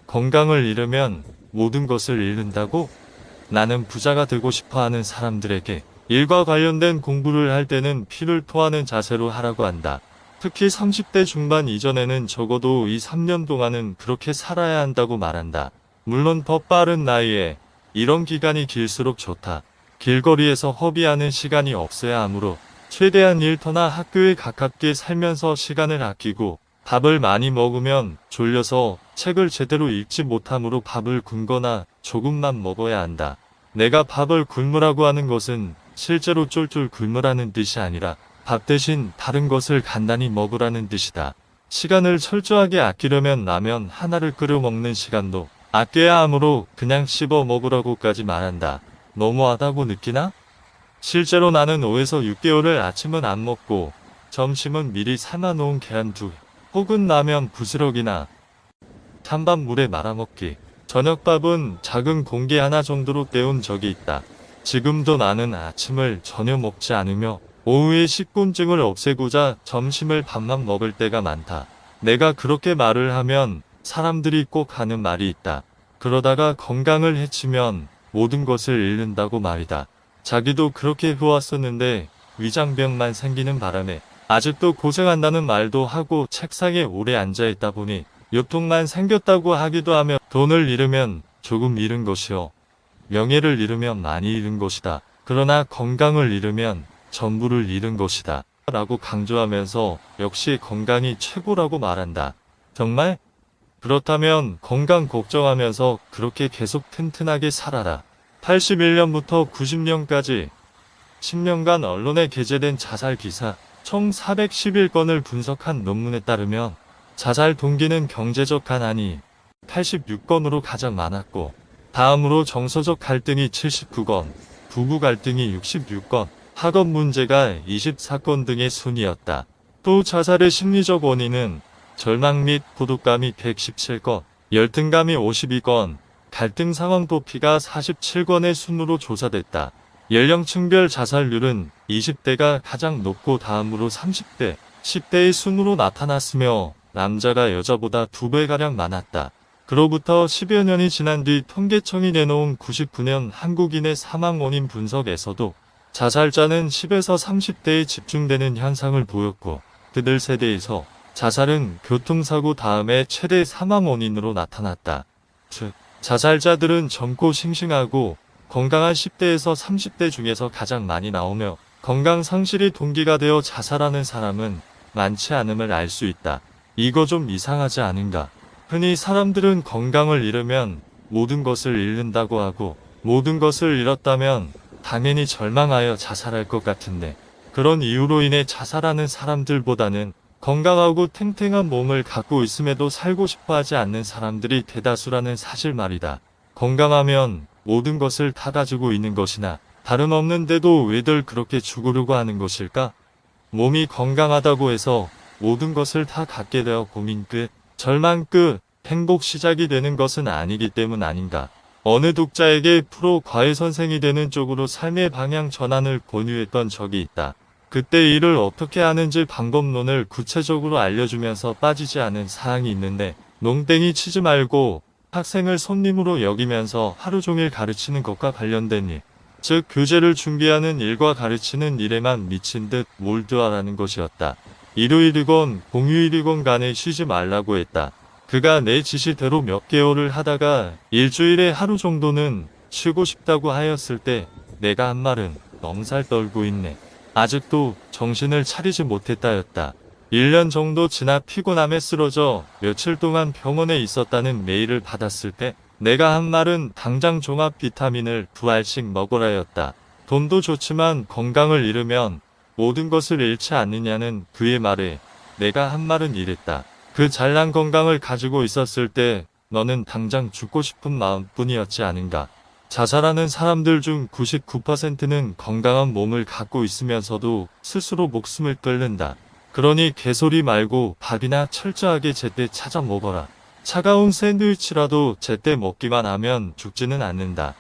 건강을 잃으면 모든 것을 잃는다고? 나는 부자가 되고 싶어 하는 사람들에게 일과 관련된 공부를 할 때는 피를 토하는 자세로 하라고 한다. 특히 30대 중반 이전에는 적어도 이 3년 동안은 그렇게 살아야 한다고 말한다. 물론 더 빠른 나이에 이런 기간이 길수록 좋다. 길거리에서 허비하는 시간이 없어야 하므로 최대한 일터나 학교에 가깝게 살면서 시간을 아끼고 밥을 많이 먹으면 졸려서 책을 제대로 읽지 못하므로 밥을 굶거나 조금만 먹어야 한다. 내가 밥을 굶으라고 하는 것은 실제로 쫄쫄 굶으라는 뜻이 아니라 밥 대신 다른 것을 간단히 먹으라는 뜻이다. 시간을 철저하게 아끼려면 라면 하나를 끓여 먹는 시간도 아껴야 하므로 그냥 씹어 먹으라고까지 말한다. 너무하다고 느끼나? 실제로 나는 5에서 6개월을 아침은 안 먹고 점심은 미리 삶아놓은 계란 2개 혹은 라면 부스럭이나 찬밥 물에 말아먹기, 저녁밥은 작은 공기 하나 정도로 때운 적이 있다. 지금도 나는 아침을 전혀 먹지 않으며 오후에 식곤증을 없애고자 점심을 밥만 먹을 때가 많다. 내가 그렇게 말을 하면 사람들이 꼭 하는 말이 있다. 그러다가 건강을 해치면 모든 것을 잃는다고 말이다. 자기도 그렇게 해왔었는데 위장병만 생기는 바람에 아직도 고생한다는 말도 하고 책상에 오래 앉아있다 보니 요통만 생겼다고 하기도 하며 돈을 잃으면 조금 잃은 것이요. 명예를 잃으면 많이 잃은 것이다. 그러나 건강을 잃으면 전부를 잃은 것이다. 라고 강조하면서 역시 건강이 최고라고 말한다. 정말? 그렇다면 건강 걱정하면서 그렇게 계속 튼튼하게 살아라. 81년부터 90년까지 10년간 언론에 게재된 자살 기사 총 411건을 분석한 논문에 따르면 자살 동기는 경제적 가난이 86건으로 가장 많았고 다음으로 정서적 갈등이 79건, 부부 갈등이 66건, 학업 문제가 24건 등의 순이었다. 또 자살의 심리적 원인은 절망 및 고독감이 117건, 열등감이 52건, 갈등 상황 도피가 47건의 순으로 조사됐다. 연령층별 자살률은 20대가 가장 높고 다음으로 30대, 10대의 순으로 나타났으며 남자가 여자보다 2배가량 많았다. 그로부터 10여 년이 지난 뒤 통계청이 내놓은 99년 한국인의 사망 원인 분석에서도 자살자는 10에서 30대에 집중되는 현상을 보였고 그들 세대에서 자살은 교통사고 다음에 최대 사망 원인으로 나타났다. 즉, 자살자들은 젊고 싱싱하고 건강한 10대에서 30대 중에서 가장 많이 나오며 건강 상실이 동기가 되어 자살하는 사람은 많지 않음을 알 수 있다. 이거 좀 이상하지 않은가? 흔히 사람들은 건강을 잃으면 모든 것을 잃는다고 하고 모든 것을 잃었다면 당연히 절망하여 자살할 것 같은데 그런 이유로 인해 자살하는 사람들보다는 건강하고 탱탱한 몸을 갖고 있음에도 살고 싶어 하지 않는 사람들이 대다수라는 사실 말이다. 건강하면 모든 것을 다 가지고 있는 것이나 다름없는데도 왜들 그렇게 죽으려고 하는 것일까? 몸이 건강하다고 해서 모든 것을 다 갖게 되어 고민 끝, 절망 끝, 행복 시작이 되는 것은 아니기 때문 아닌가. 어느 독자에게 프로 과외 선생이 되는 쪽으로 삶의 방향 전환을 권유했던 적이 있다. 그때 일을 어떻게 하는지 방법론을 구체적으로 알려주면서 빠지지 않은 사항이 있는데 농땡이 치지 말고 학생을 손님으로 여기면서 하루 종일 가르치는 것과 관련된 일, 즉 교재를 준비하는 일과 가르치는 일에만 미친 듯 몰두하라는 것이었다. 일요일이건 공휴일이건 간에 쉬지 말라고 했다. 그가 내 지시대로 몇 개월을 하다가 일주일에 하루 정도는 쉬고 싶다고 하였을 때 내가 한 말은 넘살 떨고 있네. 아직도 정신을 차리지 못했다였다. 1년 정도 지나 피곤함에 쓰러져 며칠 동안 병원에 있었다는 메일을 받았을 때 내가 한 말은 당장 종합 비타민을 2알씩 먹으라였다. 돈도 좋지만 건강을 잃으면 모든 것을 잃지 않느냐는 그의 말에 내가 한 말은 이랬다. 그 잘난 건강을 가지고 있었을 때 너는 당장 죽고 싶은 마음뿐이었지 않은가. 자살하는 사람들 중 99%는 건강한 몸을 갖고 있으면서도 스스로 목숨을 끊는다. 그러니 개소리 말고 밥이나 철저하게 제때 찾아 먹어라. 차가운 샌드위치라도 제때 먹기만 하면 죽지는 않는다.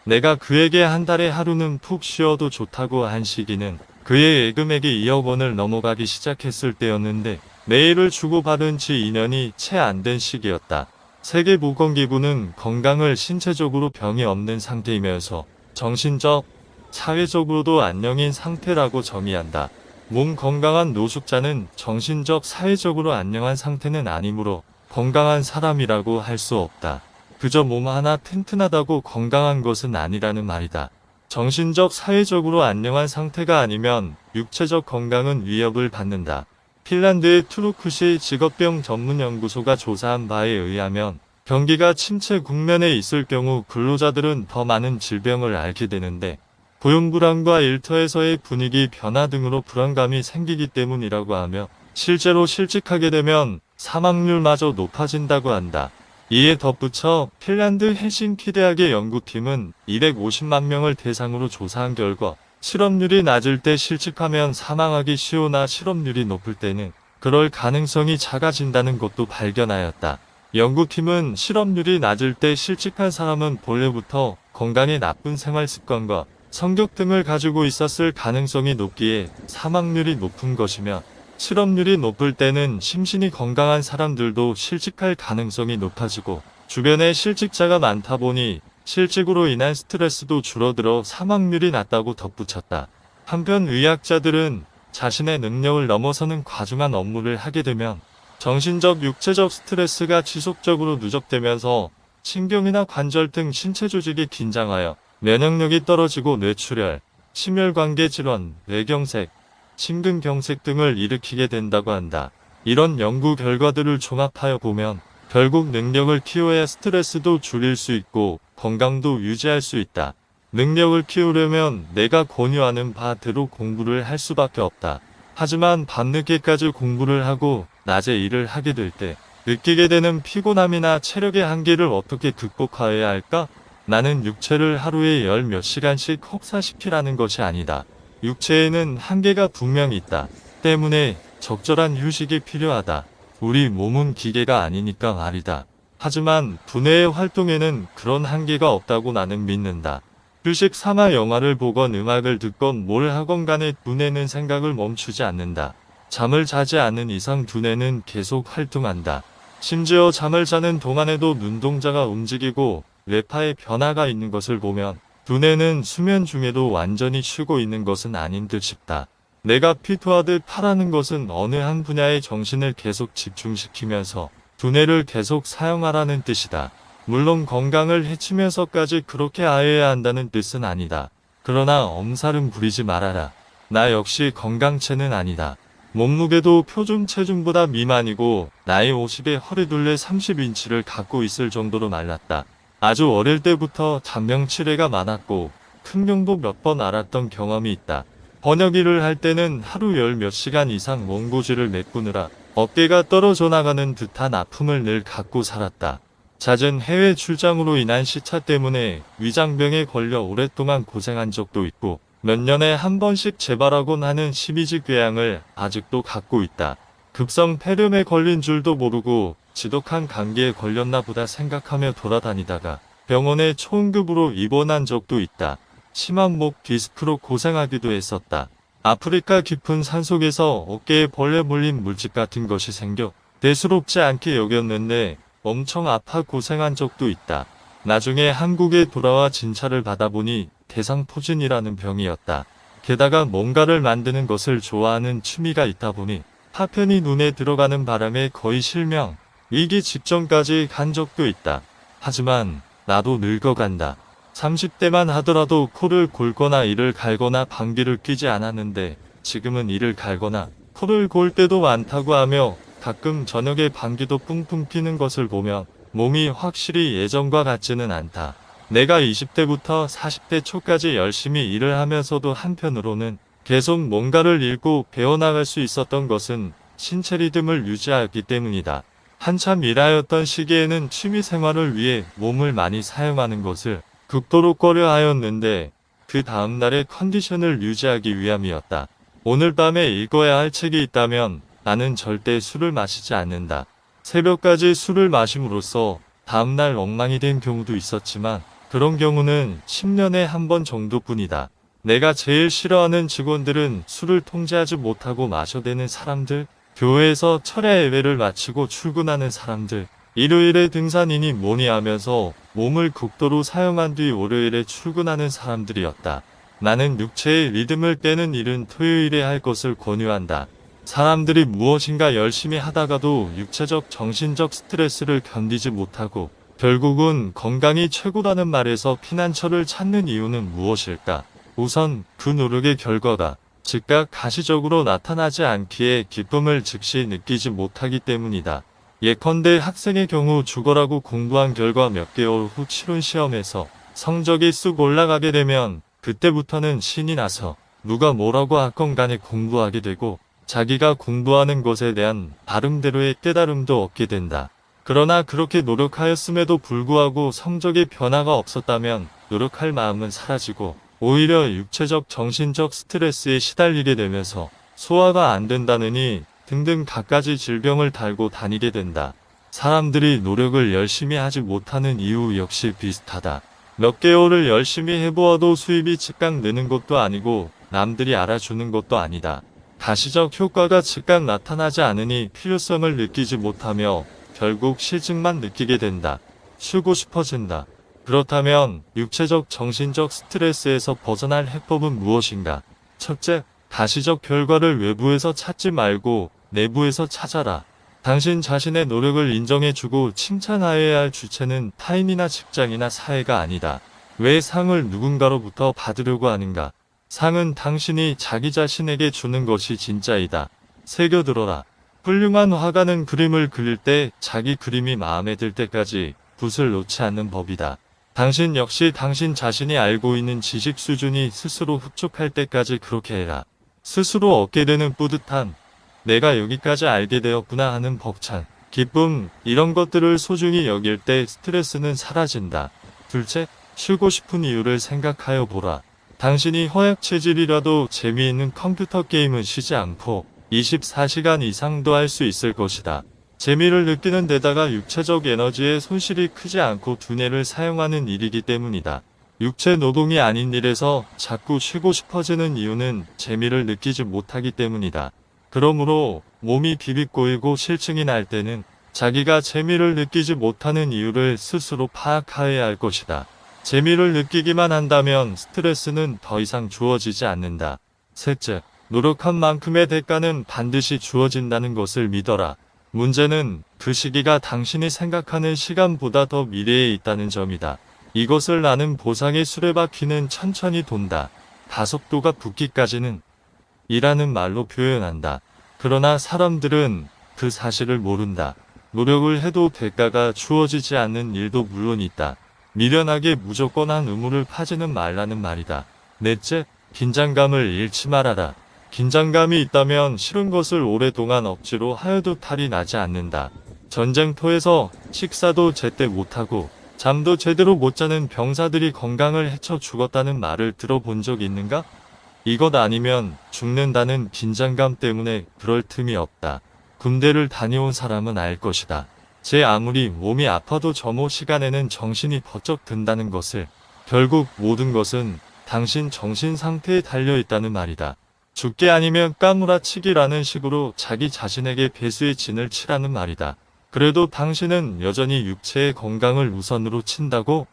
내가 그에게 한 달에 하루는 푹 쉬어도 좋다고 한 시기는 그의 예금액이 2억 원을 넘어가기 시작했을 때였는데 메일을 주고받은 지 2년이 채 안 된 시기였다. 세계보건기구는 건강을 신체적으로 병이 없는 상태이면서 정신적, 사회적으로도 안녕인 상태라고 정의한다. 몸 건강한 노숙자는 정신적, 사회적으로 안녕한 상태는 아니므로 건강한 사람이라고 할 수 없다. 그저 몸 하나 튼튼하다고 건강한 것은 아니라는 말이다. 정신적, 사회적으로 안녕한 상태가 아니면 육체적 건강은 위협을 받는다. 핀란드의 투르크시 직업병 전문연구소가 조사한 바에 의하면 경기가 침체 국면에 있을 경우 근로자들은 더 많은 질병을 앓게 되는데 고용불안과 일터에서의 분위기 변화 등으로 불안감이 생기기 때문이라고 하며 실제로 실직하게 되면 사망률마저 높아진다고 한다. 이에 덧붙여 핀란드 헬싱키 대학의 연구팀은 250만 명을 대상으로 조사한 결과 실업률이 낮을 때 실직하면 사망하기 쉬우나 실업률이 높을 때는 그럴 가능성이 작아진다는 것도 발견하였다. 연구팀은 실업률이 낮을 때 실직한 사람은 본래부터 건강에 나쁜 생활 습관과 성격 등을 가지고 있었을 가능성이 높기에 사망률이 높은 것이며 실업률이 높을 때는 심신이 건강한 사람들도 실직할 가능성이 높아지고 주변에 실직자가 많다 보니 실직으로 인한 스트레스도 줄어들어 사망률이 낮다고 덧붙였다. 한편 의학자들은 자신의 능력을 넘어서는 과중한 업무를 하게 되면 정신적, 육체적 스트레스가 지속적으로 누적되면서 신경이나 관절 등 신체 조직이 긴장하여 면역력이 떨어지고 뇌출혈, 심혈관계 질환, 뇌경색, 심근경색 등을 일으키게 된다고 한다. 이런 연구 결과들을 종합하여 보면 결국 능력을 키워야 스트레스도 줄일 수 있고 건강도 유지할 수 있다. 능력을 키우려면 내가 권유하는 바대로 공부를 할 수밖에 없다. 하지만 밤늦게까지 공부를 하고 낮에 일을 하게 될 때 느끼게 되는 피곤함이나 체력의 한계를 어떻게 극복하여야 할까? 나는 육체를 하루에 열 몇 시간씩 혹사시키라는 것이 아니다. 육체에는 한계가 분명히 있다. 때문에 적절한 휴식이 필요하다. 우리 몸은 기계가 아니니까 말이다. 하지만 두뇌의 활동에는 그런 한계가 없다고 나는 믿는다. 휴식 삼아 영화를 보건 음악을 듣건 뭘 하건 간에 두뇌는 생각을 멈추지 않는다. 잠을 자지 않는 이상 두뇌는 계속 활동한다. 심지어 잠을 자는 동안에도 눈동자가 움직이고 뇌파에 변화가 있는 것을 보면 두뇌는 수면 중에도 완전히 쉬고 있는 것은 아닌 듯 싶다. 내가 피투하듯 하라는 것은 어느 한 분야에 정신을 계속 집중시키면서 두뇌를 계속 사용하라는 뜻이다. 물론 건강을 해치면서까지 그렇게 하여야 한다는 뜻은 아니다. 그러나 엄살은 부리지 말아라. 나 역시 건강체는 아니다. 몸무게도 표준 체중보다 미만이고 나이 50에 허리둘레 30인치를 갖고 있을 정도로 말랐다. 아주 어릴 때부터 잔병치레가 많았고 큰 병도 몇 번 앓았던 경험이 있다. 번역 일을 할 때는 하루 열 몇 시간 이상 원고지를 메꾸느라 어깨가 떨어져 나가는 듯한 아픔을 늘 갖고 살았다. 잦은 해외 출장으로 인한 시차 때문에 위장병에 걸려 오랫동안 고생한 적도 있고 몇 년에 한 번씩 재발하곤 하는 십이지 궤양을 아직도 갖고 있다. 급성 폐렴에 걸린 줄도 모르고 지독한 감기에 걸렸나 보다 생각하며 돌아다니다가 병원에 초응급으로 입원한 적도 있다. 심한 목 디스크로 고생하기도 했었다. 아프리카 깊은 산속에서 어깨에 벌레 물린 물집 같은 것이 생겨 대수롭지 않게 여겼는데 엄청 아파 고생한 적도 있다. 나중에 한국에 돌아와 진찰을 받아보니 대상포진이라는 병이었다. 게다가 뭔가를 만드는 것을 좋아하는 취미가 있다 보니 파편이 눈에 들어가는 바람에 거의 실명, 위기 직전까지 간 적도 있다. 하지만 나도 늙어간다. 30대만 하더라도 코를 골거나 이를 갈거나 방귀를 뀌지 않았는데 지금은 이를 갈거나 코를 골 때도 많다고 하며 가끔 저녁에 방귀도 뿡뿡 피는 것을 보면 몸이 확실히 예전과 같지는 않다. 내가 20대부터 40대 초까지 열심히 일을 하면서도 한편으로는 계속 뭔가를 읽고 배워나갈 수 있었던 것은 신체 리듬을 유지하기 때문이다. 한참 일하였던 시기에는 취미생활을 위해 몸을 많이 사용하는 것을 극도로 꺼려하였는데 그 다음날의 컨디션을 유지하기 위함이었다. 오늘 밤에 읽어야 할 책이 있다면 나는 절대 술을 마시지 않는다. 새벽까지 술을 마심으로써 다음날 엉망이 된 경우도 있었지만 그런 경우는 10년에 한 번 정도뿐이다. 내가 제일 싫어하는 직원들은 술을 통제하지 못하고 마셔대는 사람들, 교회에서 철야 예배를 마치고 출근하는 사람들, 일요일에 등산이니 뭐니 하면서 몸을 극도로 사용한 뒤 월요일에 출근하는 사람들이었다. 나는 육체의 리듬을 깨는 일은 토요일에 할 것을 권유한다. 사람들이 무엇인가 열심히 하다가도 육체적, 정신적 스트레스를 견디지 못하고 결국은 건강이 최고라는 말에서 피난처를 찾는 이유는 무엇일까? 우선 그 노력의 결과가 즉각 가시적으로 나타나지 않기에 기쁨을 즉시 느끼지 못하기 때문이다. 예컨대 학생의 경우 죽어라고 공부한 결과 몇 개월 후 치룬 시험에서 성적이 쑥 올라가게 되면 그때부터는 신이 나서 누가 뭐라고 하건 간에 공부하게 되고 자기가 공부하는 것에 대한 나름대로의 깨달음도 얻게 된다. 그러나 그렇게 노력하였음에도 불구하고 성적의 변화가 없었다면 노력할 마음은 사라지고 오히려 육체적, 정신적 스트레스에 시달리게 되면서 소화가 안 된다느니 등등 갖가지 질병을 달고 다니게 된다. 사람들이 노력을 열심히 하지 못하는 이유 역시 비슷하다. 몇 개월을 열심히 해보아도 수입이 즉각 느는 것도 아니고 남들이 알아주는 것도 아니다. 가시적 효과가 즉각 나타나지 않으니 필요성을 느끼지 못하며 결국 실증만 느끼게 된다. 쉬고 싶어진다. 그렇다면 육체적, 정신적 스트레스에서 벗어날 해법은 무엇인가? 첫째, 가시적 결과를 외부에서 찾지 말고 내부에서 찾아라. 당신 자신의 노력을 인정해주고 칭찬하여야 할 주체는 타인이나 직장이나 사회가 아니다. 왜 상을 누군가로부터 받으려고 하는가? 상은 당신이 자기 자신에게 주는 것이 진짜이다. 새겨들어라. 훌륭한 화가는 그림을 그릴 때 자기 그림이 마음에 들 때까지 붓을 놓지 않는 법이다. 당신 역시 당신 자신이 알고 있는 지식 수준이 스스로 흡족할 때까지 그렇게 해라. 스스로 얻게 되는 뿌듯함, 내가 여기까지 알게 되었구나 하는 벅찬 기쁨, 이런 것들을 소중히 여길 때 스트레스는 사라진다. 둘째, 쉬고 싶은 이유를 생각하여 보라. 당신이 허약 체질이라도 재미있는 컴퓨터 게임은 쉬지 않고 24시간 이상도 할 수 있을 것이다. 재미를 느끼는 데다가 육체적 에너지의 손실이 크지 않고 두뇌를 사용하는 일이기 때문이다. 육체 노동이 아닌 일에서 자꾸 쉬고 싶어지는 이유는 재미를 느끼지 못하기 때문이다. 그러므로 몸이 비비꼬이고 실증이 날 때는 자기가 재미를 느끼지 못하는 이유를 스스로 파악하여야 할 것이다. 재미를 느끼기만 한다면 스트레스는 더 이상 주어지지 않는다. 셋째, 노력한 만큼의 대가는 반드시 주어진다는 것을 믿어라. 문제는 그 시기가 당신이 생각하는 시간보다 더 미래에 있다는 점이다. 이것을 나는 보상의 수레바퀴는 천천히 돈다. 가속도가 붙기까지는 이라는 말로 표현한다. 그러나 사람들은 그 사실을 모른다. 노력을 해도 대가가 주어지지 않는 일도 물론 있다. 미련하게 무조건 한 의무를 파지는 말라는 말이다. 넷째, 긴장감을 잃지 말아라. 긴장감이 있다면 싫은 것을 오랫동안 억지로 하여도 탈이 나지 않는다. 전쟁터에서 식사도 제때 못하고 잠도 제대로 못 자는 병사들이 건강을 해쳐 죽었다는 말을 들어본 적 있는가? 이것 아니면 죽는다는 긴장감 때문에 그럴 틈이 없다. 군대를 다녀온 사람은 알 것이다. 제 아무리 몸이 아파도 점호 시간에는 정신이 번쩍 든다는 것을, 결국 모든 것은 당신 정신 상태에 달려있다는 말이다. 죽게 아니면 까무라치기라는 식으로 자기 자신에게 배수의 진을 치라는 말이다. 그래도 당신은 여전히 육체의 건강을 우선으로 친다고?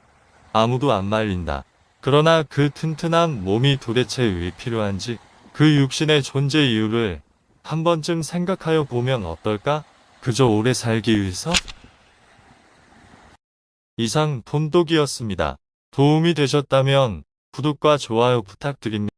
아무도 안 말린다. 그러나 그 튼튼한 몸이 도대체 왜 필요한지, 그 육신의 존재 이유를 한 번쯤 생각하여 보면 어떨까? 그저 오래 살기 위해서? 이상 돈독이었습니다. 도움이 되셨다면 구독과 좋아요 부탁드립니다.